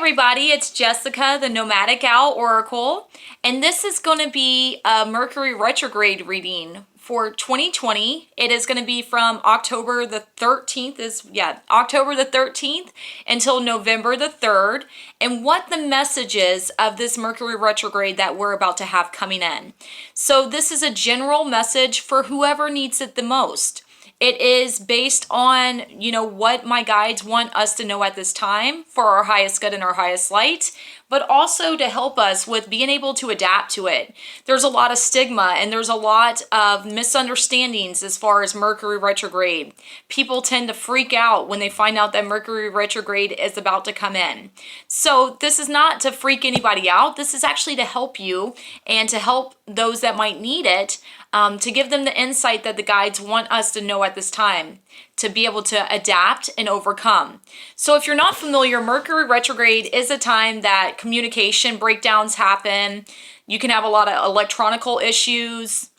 everybody, it's Jessica, the Nomadic Owl Oracle, and this is going to be a Mercury Retrograde reading for 2020. It is going to be from October the 13th until November the 3rd, and what the message is of this Mercury Retrograde that we're about to have coming in. So this is a general message for whoever needs it the most. It is based on, what my guides want us to know at this time for our highest good and our highest light, but also to help us with being able to adapt to it. There's a lot of stigma and there's a lot of misunderstandings as far as Mercury retrograde. People tend to freak out when they find out that Mercury retrograde is about to come in. So this is not to freak anybody out. This is actually to help you and to help those that might need it, to give them the insight that the guides want us to know at this time, to be able to adapt and overcome. So if you're not familiar, Mercury retrograde is a time that communication breakdowns happen. You can have a lot of electronical issues,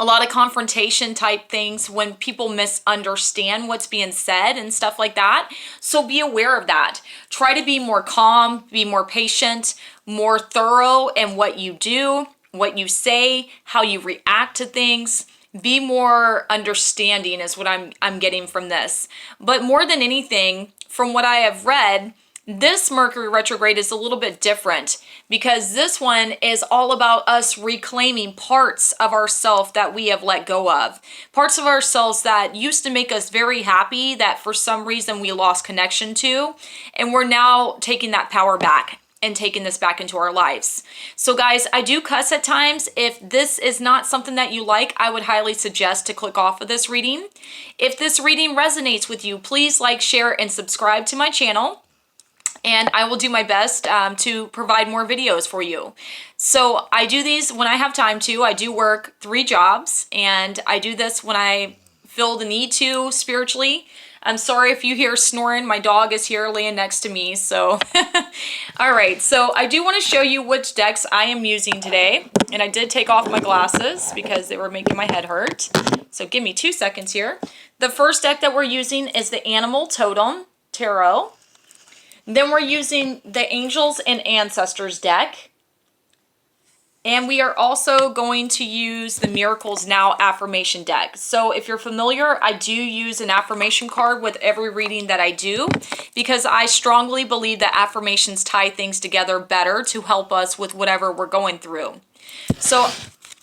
a lot of confrontation type things when people misunderstand what's being said and stuff like that. So be aware of that. Try to be more calm, be more patient, more thorough in what you do, what you say, how you react to things. Be more understanding is what I'm getting from this. But more than anything, from what I have read, this Mercury retrograde is a little bit different because this one is all about us reclaiming parts of ourselves that we have let go of. Parts of ourselves that used to make us very happy that for some reason we lost connection to, and we're now taking that power back and taking this back into our lives. So guys, I do cuss at times. If this is not something that you like, I would highly suggest to click off of this reading. If this reading resonates with you, please like, share, and subscribe to my channel. And I will do my best to provide more videos for you. So I do these when I have time to. I do work 3 jobs, and I do this when I feel the need to spiritually. I'm sorry if you hear snoring. My dog is here laying next to me. So, all right. So I do want to show you which decks I am using today. And I did take off my glasses because they were making my head hurt. So give me 2 seconds here. The first deck that we're using is the Animal Totem Tarot. Then we're using the Angels and Ancestors deck. And we are also going to use the Miracles Now affirmation deck. So if you're familiar, I do use an affirmation card with every reading that I do because I strongly believe that affirmations tie things together better to help us with whatever we're going through. So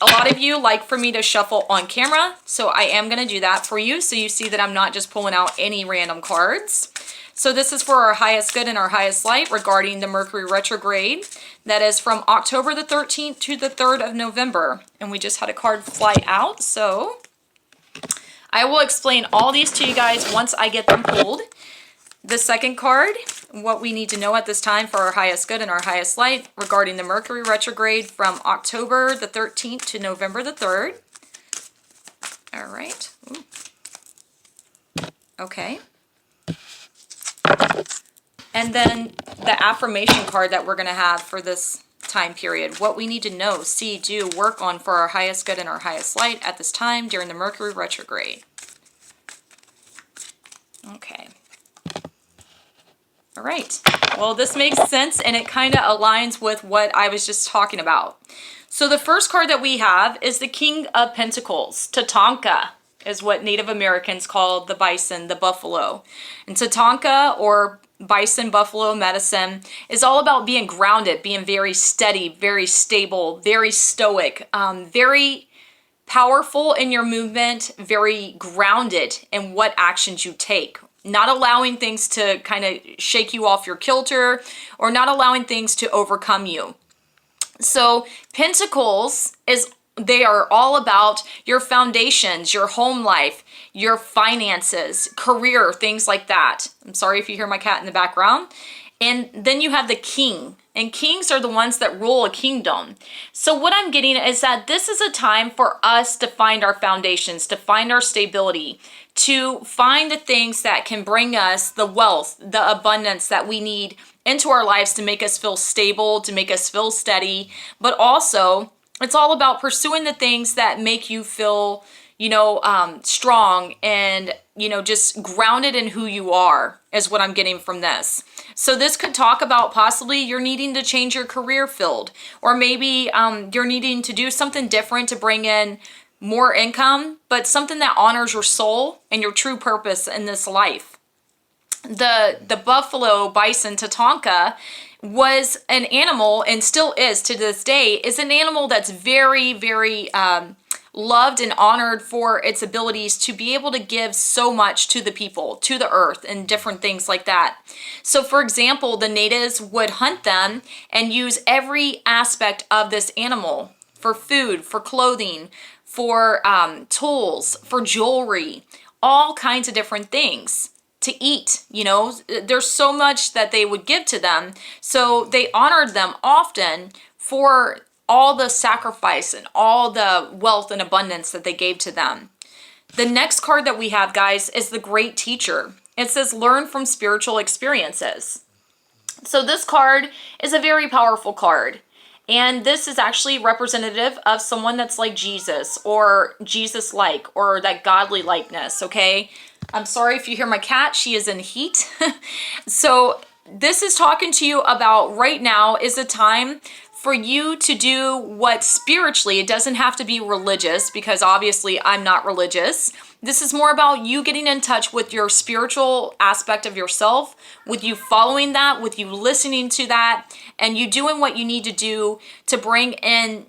a lot of you like for me to shuffle on camera, so I am going to do that for you so you see that I'm not just pulling out any random cards. So this is for our highest good and our highest light regarding the Mercury retrograde. That is from October the 13th to the 3rd of November. And we just had a card fly out, so I will explain all these to you guys once I get them pulled. The second card, what we need to know at this time for our highest good and our highest light regarding the Mercury retrograde from October the 13th to November the 3rd. All right. Ooh. Okay. And then the affirmation card that we're going to have for this time period. What we need to know, see, do, work on for our highest good and our highest light at this time during the Mercury retrograde. Okay. All right. Well, this makes sense and it kind of aligns with what I was just talking about. So the first card that we have is the King of Pentacles, Tatanka. Is what Native Americans call the bison, the buffalo. And Tatanka, or bison buffalo medicine, is all about being grounded, being very steady, very stable, very stoic, very powerful in your movement, very grounded in what actions you take. Not allowing things to kind of shake you off your kilter or not allowing things to overcome you. So Pentacles they are all about your foundations, your home life, your finances, career, things like that. I'm sorry if you hear my cat in the background. And then you have the king. And kings are the ones that rule a kingdom. So what I'm getting is that this is a time for us to find our foundations, to find our stability, to find the things that can bring us the wealth, the abundance that we need into our lives to make us feel stable, to make us feel steady, but also it's all about pursuing the things that make you feel, strong and, just grounded in who you are is what I'm getting from this. So this could talk about possibly you're needing to change your career field, or maybe you're needing to do something different to bring in more income, but something that honors your soul and your true purpose in this life. The buffalo bison Tatanka was an animal, and still is to this day, is an animal that's very, very loved and honored for its abilities to be able to give so much to the people, to the earth, and different things like that. So for example, the natives would hunt them and use every aspect of this animal for food, for clothing, for tools, for jewelry, all kinds of different things to eat. You know, there's so much that they would give to them. So they honored them often for all the sacrifice and all the wealth and abundance that they gave to them. The next card that we have, guys, is the Great Teacher. It says, learn from spiritual experiences. So this card is a very powerful card. And this is actually representative of someone that's like Jesus, or Jesus-like, or that godly likeness, okay? I'm sorry if you hear my cat. She is in heat. So this is talking to you about right now is a time for you to do what spiritually, it doesn't have to be religious, because obviously I'm not religious. This is more about you getting in touch with your spiritual aspect of yourself, with you following that, with you listening to that, and you doing what you need to do to bring in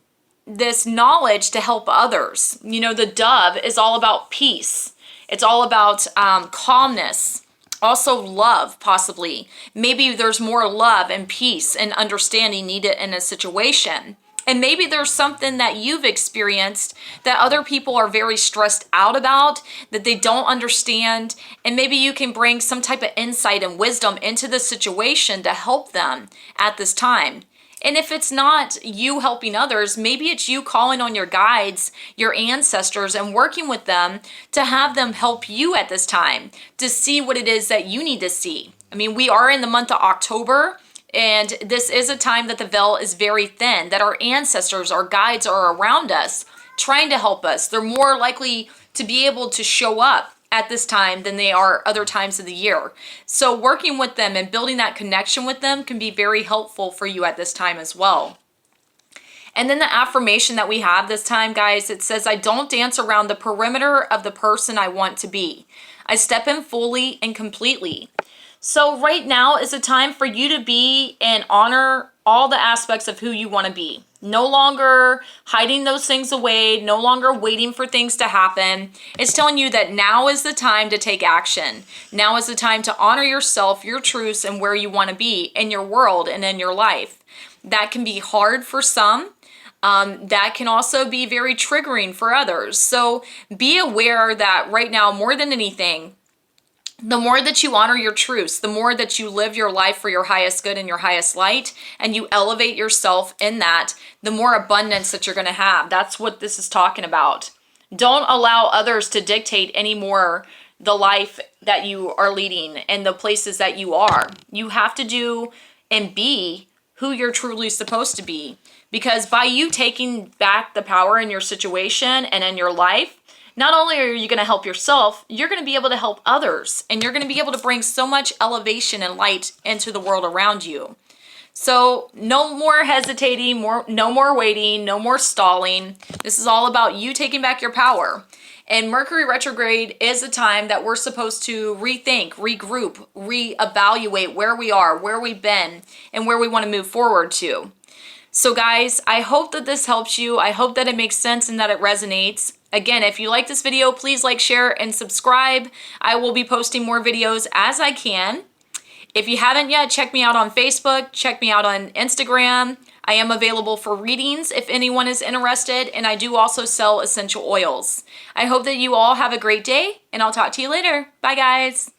this knowledge to help others. You know, the dove is all about peace. It's all about calmness. Also love, possibly. Maybe there's more love and peace and understanding needed in a situation. And maybe there's something that you've experienced that other people are very stressed out about, that they don't understand. And maybe you can bring some type of insight and wisdom into the situation to help them at this time. And if it's not you helping others, maybe it's you calling on your guides, your ancestors, and working with them to have them help you at this time to see what it is that you need to see. I mean, we are in the month of October, and this is a time that the veil is very thin, that our ancestors, our guides are around us, trying to help us. They're more likely to be able to show up at this time than they are other times of the year. So working with them and building that connection with them can be very helpful for you at this time as well. And then the affirmation that we have this time, guys, it says, I don't dance around the perimeter of the person I want to be. I step in fully and completely. So right now is a time for you to be and honor all the aspects of who you want to be. No longer hiding those things away, no longer waiting for things to happen. It's telling you that now is the time to take action. Now is the time to honor yourself, your truths, and where you want to be in your world and in your life. That can be hard for some. That can also be very triggering for others. So be aware that right now, more than anything, the more that you honor your truths, the more that you live your life for your highest good and your highest light, and you elevate yourself in that, the more abundance that you're going to have. That's what this is talking about. Don't allow others to dictate anymore the life that you are leading and the places that you are. You have to do and be who you're truly supposed to be. Because by you taking back the power in your situation and in your life, not only are you going to help yourself, you're going to be able to help others, and you're going to be able to bring so much elevation and light into the world around you. So no more hesitating, no more waiting, no more stalling. This is all about you taking back your power. And Mercury retrograde is a time that we're supposed to rethink, regroup, reevaluate where we are, where we've been, and where we want to move forward to. So guys, I hope that this helps you. I hope that it makes sense and that it resonates. Again, if you like this video, please like, share, and subscribe. I will be posting more videos as I can. If you haven't yet, check me out on Facebook, check me out on Instagram. I am available for readings if anyone is interested, and I do also sell essential oils. I hope that you all have a great day, and I'll talk to you later. Bye, guys.